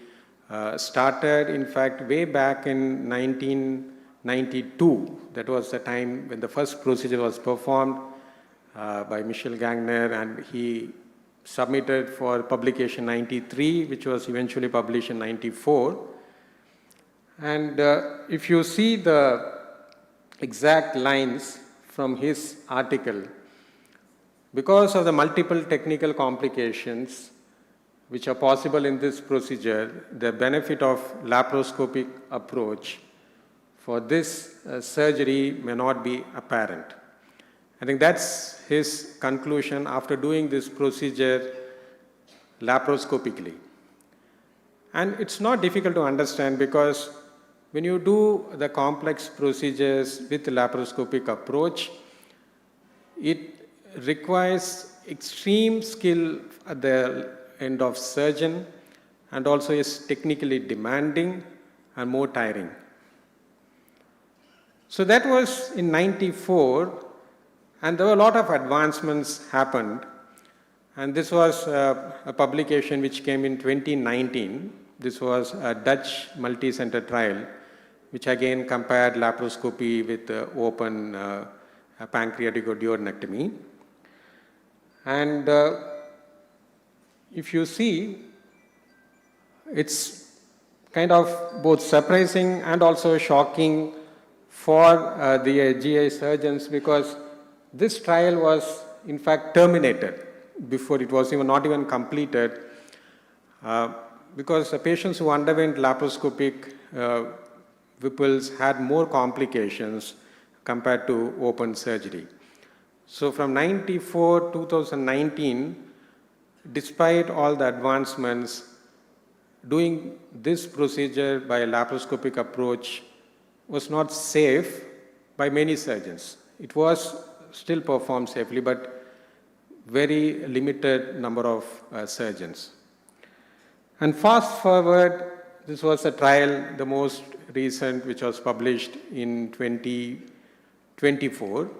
started, in fact, way back in 1992. That was the time when the first procedure was performed by Michel Gagner, and he submitted for publication 93, which was eventually published in 94. And if you see the exact lines from his article, because of the multiple technical complications which are possible in this procedure, the benefit of laparoscopic approach for this surgery may not be apparent. I think that's his conclusion after doing this procedure laparoscopically. And it's not difficult to understand because when you do the complex procedures with laparoscopic approach, it requires extreme skill at the end of surgeon, and also is technically demanding and more tiring. So that was in 94, and there were a lot of advancements happened, and this was a publication which came in 2019. This was a Dutch multi-center trial which again compared laparoscopy with open pancreatic duodenectomy. And if you see, it's kind of both surprising and also shocking for the GI surgeons, because this trial was in fact terminated before it was even not even completed, because the patients who underwent laparoscopic Whipples had more complications compared to open surgery. So from 94 to 2019, despite all the advancements, doing this procedure by a laparoscopic approach was not safe by many surgeons. It was still performed safely, but very limited number of surgeons. And fast forward, this was a trial, the most recent, which was published in 2024.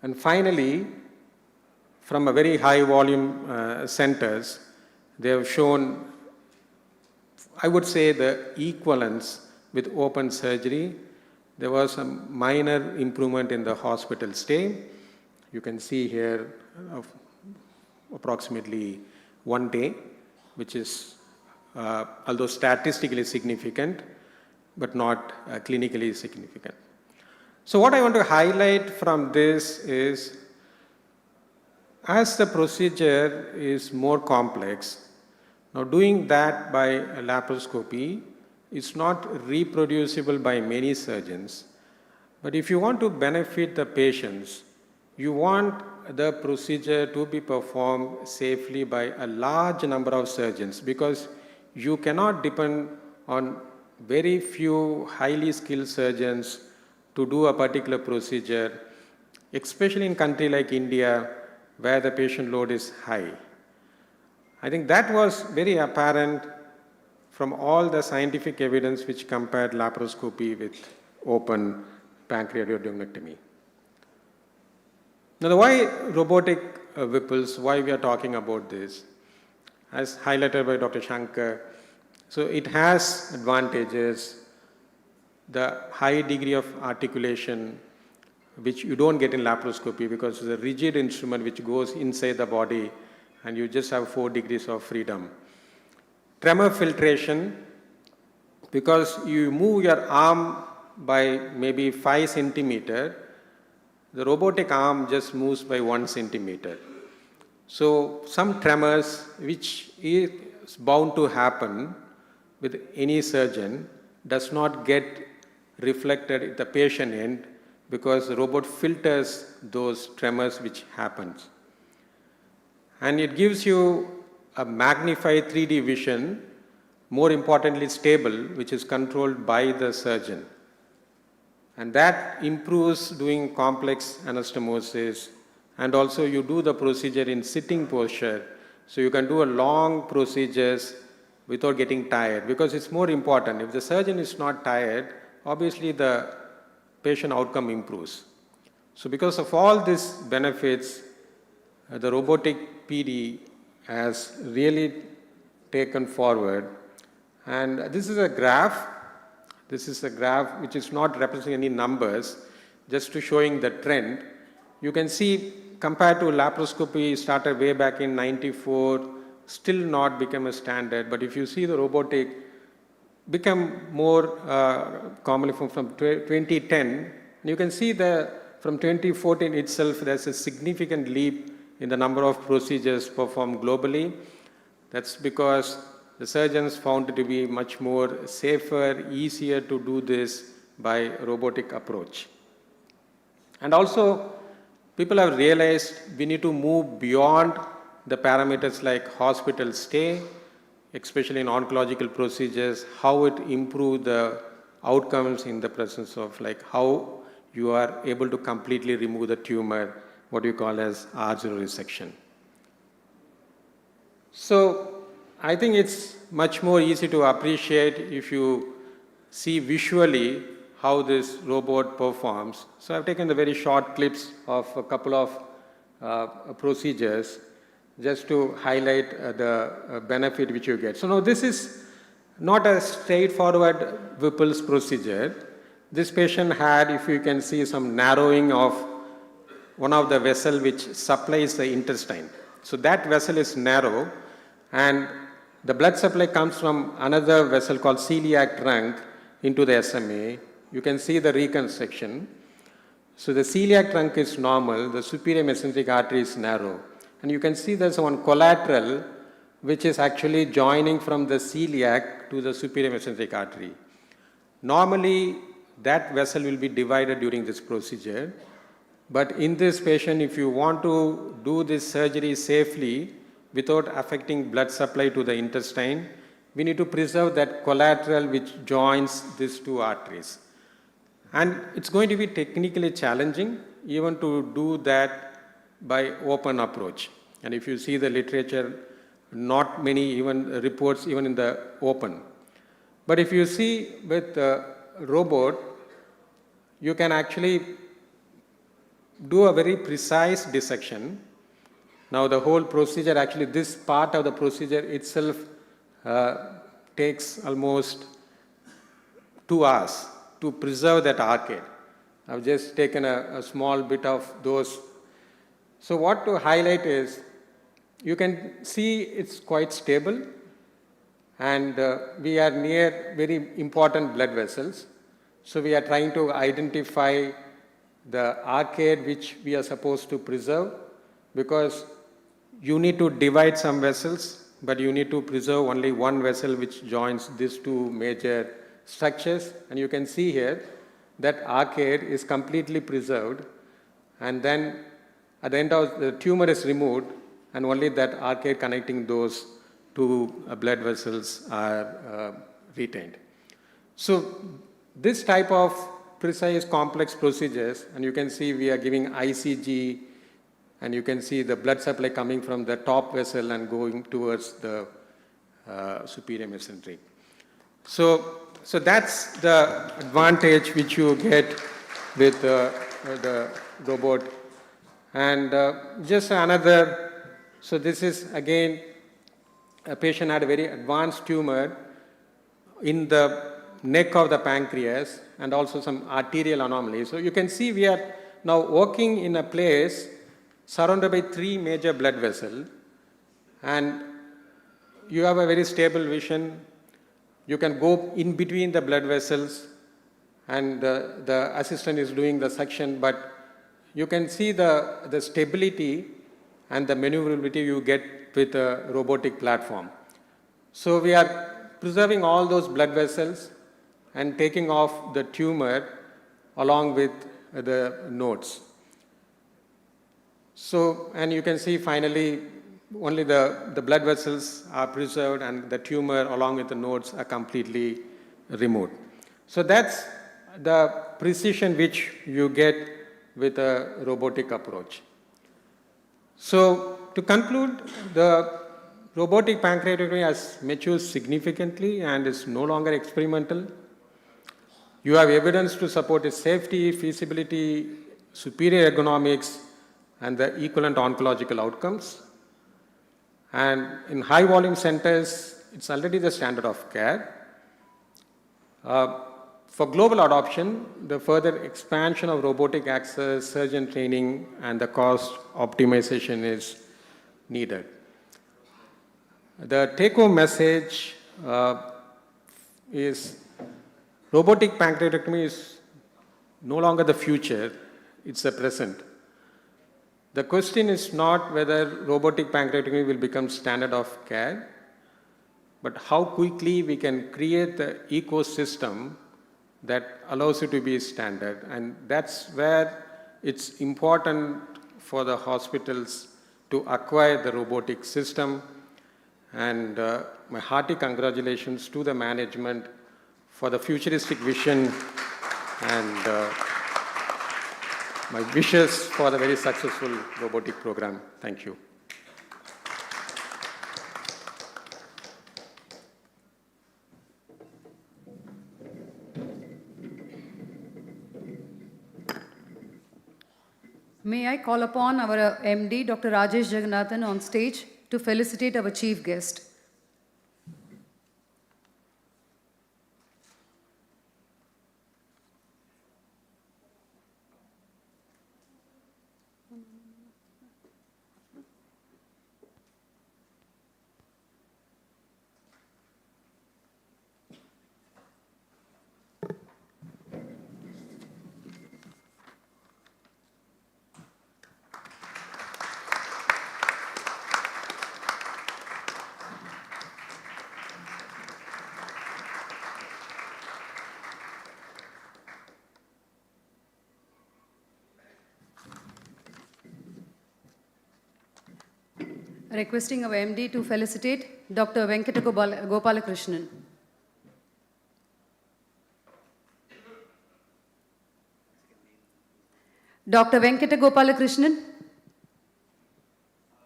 And finally, from a very high volume centers, they have shown, I would say, the equivalence with open surgery. There was a minor improvement in the hospital stay. You can see here approximately 1 day, which is, although statistically significant, but not clinically significant. So what I want to highlight from this is, as the procedure is more complex, now doing that by a laparoscopy is not reproducible by many surgeons. But if you want to benefit the patients, you want the procedure to be performed safely by a large number of surgeons, because you cannot depend on very few highly skilled surgeons to do a particular procedure, especially in a country like India, where the patient load is high. I think that was very apparent from all the scientific evidence which compared laparoscopy with open pancreatiodunectomy. Now, why robotic Whipples, why we are talking about this? As highlighted by Dr. Shankar, so it has advantages, the high degree of articulation, which you don't get in laparoscopy because it's a rigid instrument which goes inside the body and you just have 4 degrees of freedom. Tremor filtration, because you move your arm by maybe 5 centimeters, the robotic arm just moves by 1 centimeter. So some tremors, which is bound to happen with any surgeon, does not get reflected at the patient end because the robot filters those tremors which happens. And it gives you a magnified 3D vision, more importantly stable, which is controlled by the surgeon. And that improves doing complex anastomosis, and also you do the procedure in sitting posture, so you can do a long procedures without getting tired, because it's more important. If the surgeon is not tired, obviously the patient outcome improves. So because of all these benefits, the robotic PD has really taken forward. And this is a graph. This is a graph which is not representing any numbers, just to showing the trend. You can see compared to laparoscopy, started way back in '94, still not become a standard. But if you see the robotic become more commonly from 2010, you can see that from 2014 itself, there's a significant leap in the number of procedures performed globally. That's because the surgeons found it to be much more safer, easier to do this by robotic approach. And also, people have realized we need to move beyond the parameters like hospital stay, especially in oncological procedures, how it improves the outcomes in the presence of like how you are able to completely remove the tumor, what you call as R0 resection. So I think it's much more easy to appreciate if you see visually how this robot performs. So I've taken the very short clips of a couple of procedures just to highlight the benefit which you get. So now this is not a straightforward Whipple's procedure. This patient had, if you can see, some narrowing of one of the vessel which supplies the intestine. So that vessel is narrow, and the blood supply comes from another vessel called celiac trunk into the SMA. You can see the reconstruction. So the celiac trunk is normal, the superior mesenteric artery is narrow. And you can see there's one collateral which is actually joining from the celiac to the superior mesenteric artery. Normally, that vessel will be divided during this procedure. But in this patient, if you want to do this surgery safely without affecting blood supply to the intestine, we need to preserve that collateral which joins these 2 arteries. And it's going to be technically challenging even to do that by open approach. And if you see the literature, not many even reports even in the open. But if you see with the robot, you can actually do a very precise dissection. Now the whole procedure, actually this part of the procedure itself takes almost 2 hours to preserve that arcade. I've just taken a small bit of those. So what to highlight is, you can see it's quite stable, and we are near very important blood vessels. So we are trying to identify the arcade which we are supposed to preserve, because you need to divide some vessels, but you need to preserve only one vessel which joins these two major structures. And you can see here that arcade is completely preserved, and then at the end of the tumor is removed, and only that arcade connecting those two blood vessels are retained. So this type of precise complex procedures, and you can see we are giving ICG, and you can see the blood supply coming from the top vessel and going towards the superior mesentery. So that's the advantage which you get with the robot. And just another, so this is again, a patient had a very advanced tumor in the neck of the pancreas and also some arterial anomalies. So you can see we are now working in a place surrounded by 3 major blood vessels, and you have a very stable vision. You can go in between the blood vessels, and the assistant is doing the suction, but you can see the stability and the maneuverability you get with a robotic platform. So we are preserving all those blood vessels and taking off the tumor along with the nodes. So, and you can see finally only the blood vessels are preserved and the tumor along with the nodes are completely removed. So that's the precision which you get with a robotic approach. So to conclude, the robotic pancreatectomy has matured significantly and is no longer experimental. You have evidence to support its safety, feasibility, superior ergonomics, and the equivalent oncological outcomes. And in high volume centers, it's already the standard of care. For global adoption, the further expansion of robotic access, surgeon training, and the cost optimization is needed. The take-home message is robotic pancreatectomy is no longer the future, it's the present. The question is not whether robotic pancreatectomy will become standard of care, but how quickly we can create the ecosystem that allows it to be standard. And that's where it's important for the hospitals to acquire the robotic system. And my hearty congratulations to the management for the futuristic vision, and my wishes for the very successful robotic program. Thank you. May I call upon our MD, Dr. Rajesh Jagannathan, on stage to felicitate our chief guest. Requesting our MD to felicitate Dr. Venkata Gopalakrishnan. Dr. Venkata Gopalakrishnan.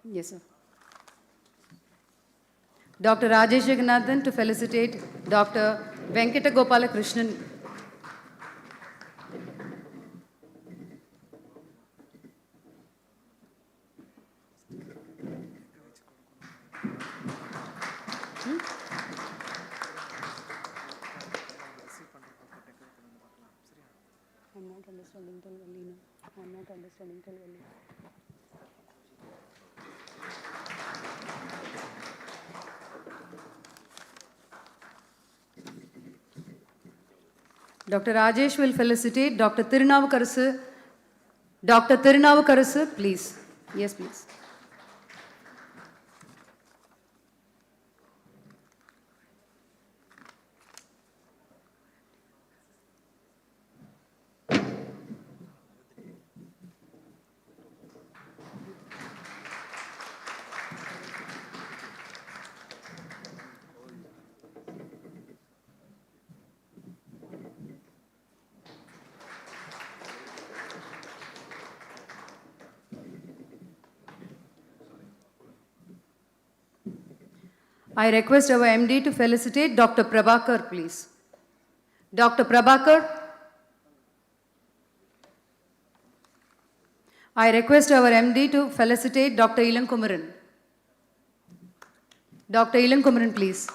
Yes, sir. Dr. Rajesh Jagannathan to felicitate Dr. Venkata Gopalakrishnan. understanding till Valina. I'm not understanding till Valina. Dr. Rajesh will felicitate Dr. Tirunavukarasu. Dr. Tirunavukarasu, please. Yes, please. I request our MD to felicitate Dr. Prabhakar, please. Dr. Prabhakar. I request our MD to felicitate Dr. Ilankumaran. Dr. Ilankumaran, please.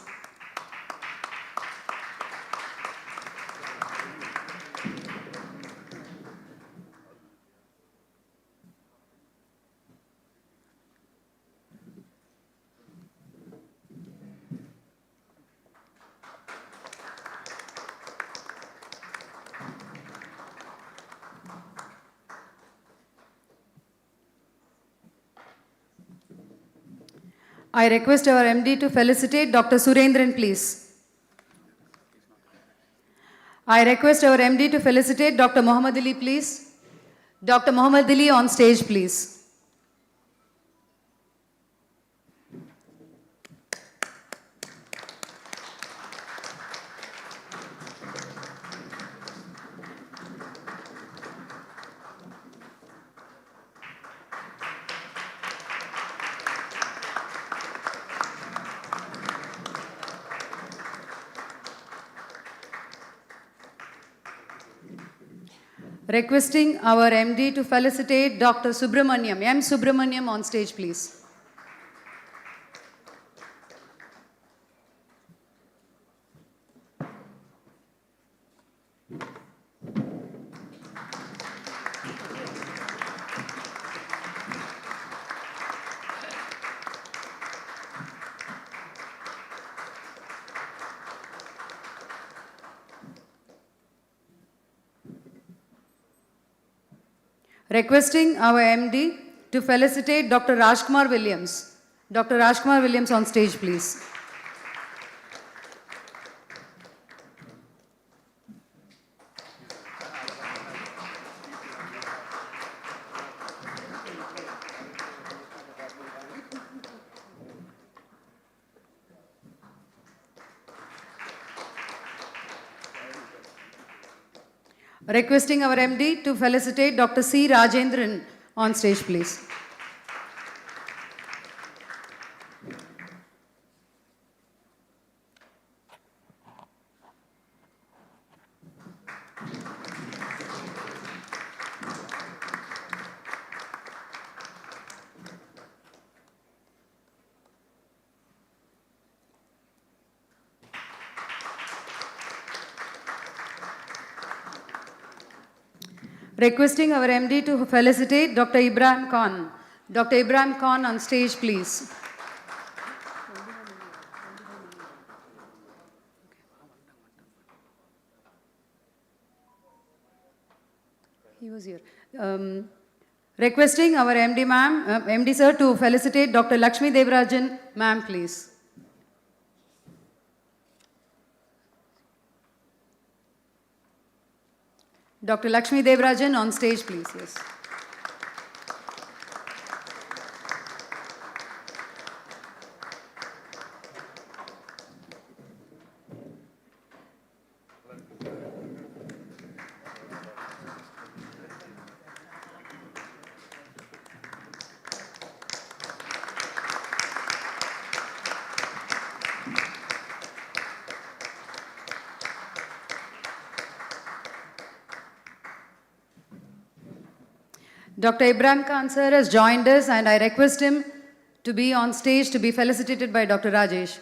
I request our MD to felicitate Dr. Surendran, please. I request our MD to felicitate Dr. Muhammad Ali, please. Dr. Muhammad Ali on stage, please. Requesting our MD to felicitate Dr. Subramaniam. M. Subramaniam on stage, please. Requesting our MD to felicitate Dr. Rajkumar Williams. Dr. Rajkumar Williams on stage, please. Requesting our MD to felicitate Dr. C. Rajendran on stage, please. Requesting our MD to felicitate Dr. Ibrahim Khan. Dr. Ibrahim Khan on stage, please. He was here. Requesting our MD ma'am, MD sir to felicitate Dr. Lakshmi Devarajan, ma'am, please. Dr. Lakshmi Devarajan on stage, please. Yes. Dr. Ibrahim Khan sir has joined us and I request him to be on stage to be felicitated by Dr. Rajesh.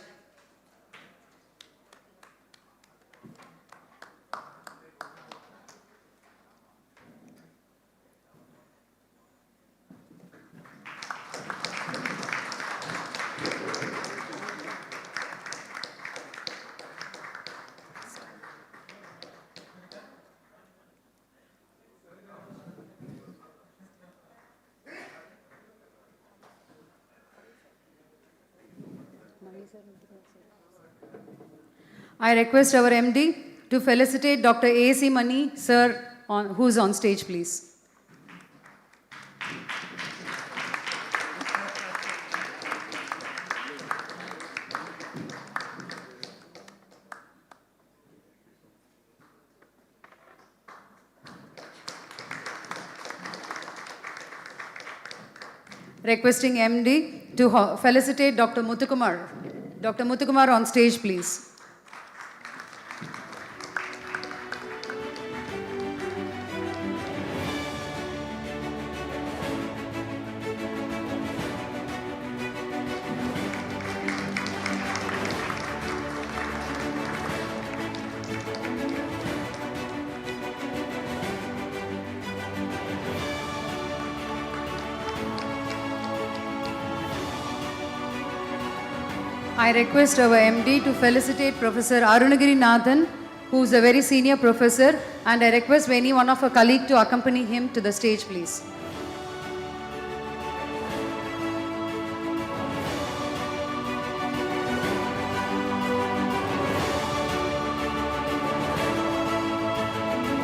I request our MD to felicitate Dr. A.C. Mani, sir, who's on stage, please. Requesting MD to felicitate Dr. Muthukumar. Dr. Muthukumar on stage, please. I request our MD to felicitate Professor Arunagiri Nathan, who is a very senior professor, and I request any one of our colleagues to accompany him to the stage, please.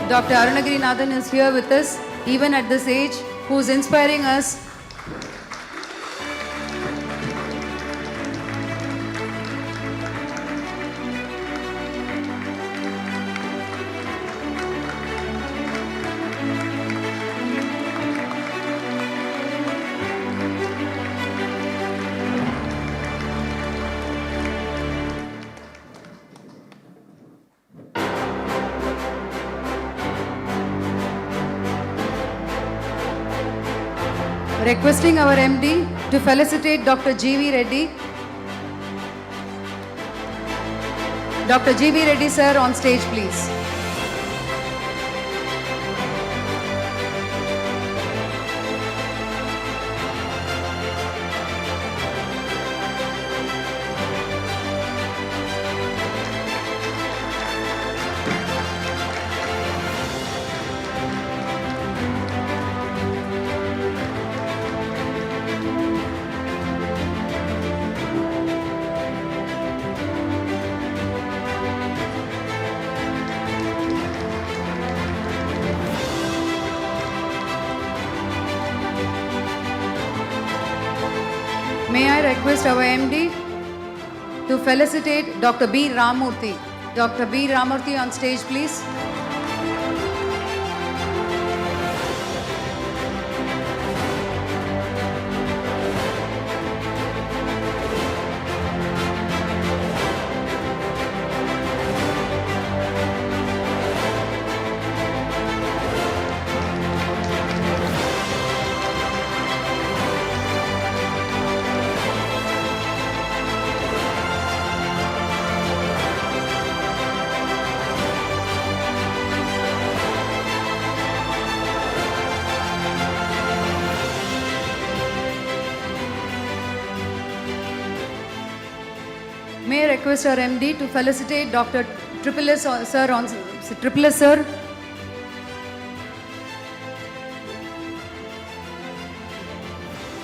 Dr. Arunagiri Nathan is here with us, even at this age, who is inspiring us. Requesting our MD to felicitate Dr. G.V. Reddy. Dr. G.V. Reddy, sir, on stage, please. May I request our MD to felicitate Dr. B. Ramurthy. Dr. B. Ramurthy on stage, please. May I request our MD to felicitate Dr. Triple S sir on Triple S sir.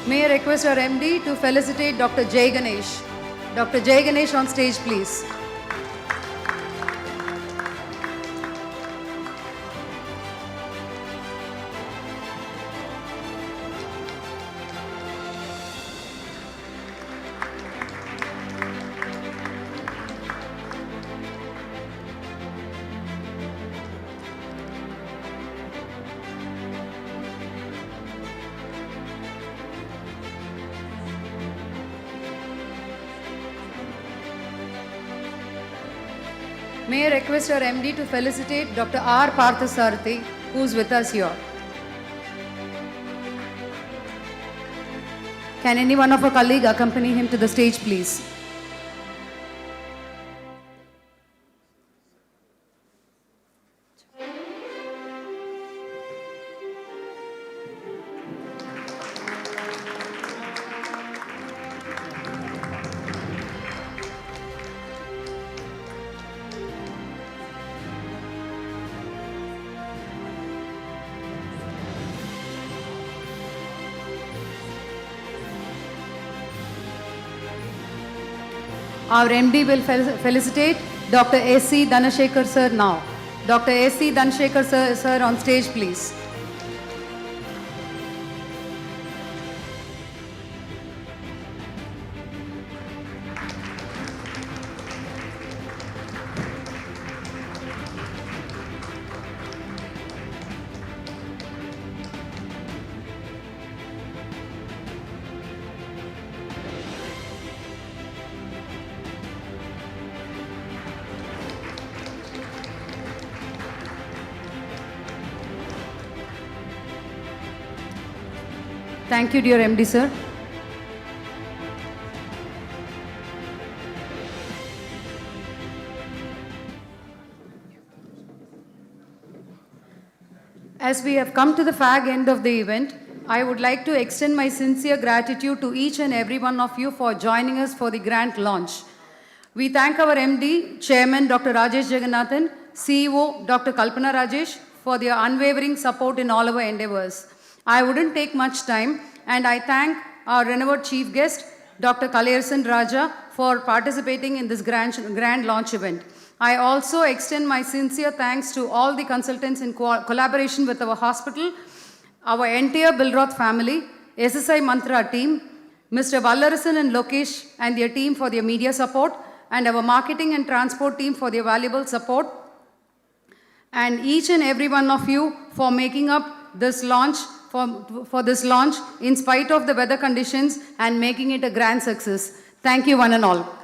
May I request our MD to felicitate Dr. Jay Ganesh. Dr. Jay Ganesh on stage, please. May I request our MD to felicitate Dr. R. Parthasarathi, who is with us here. Can any one of our colleagues accompany him to the stage, please? Our MD will felicitate Dr. A.C. Dhanashekhar sir now. Dr. A.C. Dhanashekhar sir on stage, please. Thank you, dear MD sir. As we have come to the fag end of the event, I would like to extend my sincere gratitude to each and every one of you for joining us for the grand launch. We thank our MD, Chairman Dr. Rajesh Jagannathan, CEO Dr. Kalpana Rajesh for their unwavering support in all our endeavors. I wouldn't take much time, and I thank our renowned chief guest, Dr. Kalayarasan Raja, for participating in this grand launch event. I also extend my sincere thanks to all the consultants in collaboration with our hospital, our entire Billroth family, SSI Mantra team, Mr. Vallarasan and Lokesh and their team for their media support, and our marketing and transport team for their valuable support, and each and every one of you for making up this launch, for this launch in spite of the weather conditions and making it a grand success. Thank you one and all.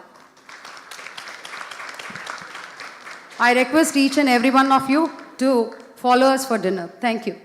I request each and every one of you to follow us for dinner. Thank you.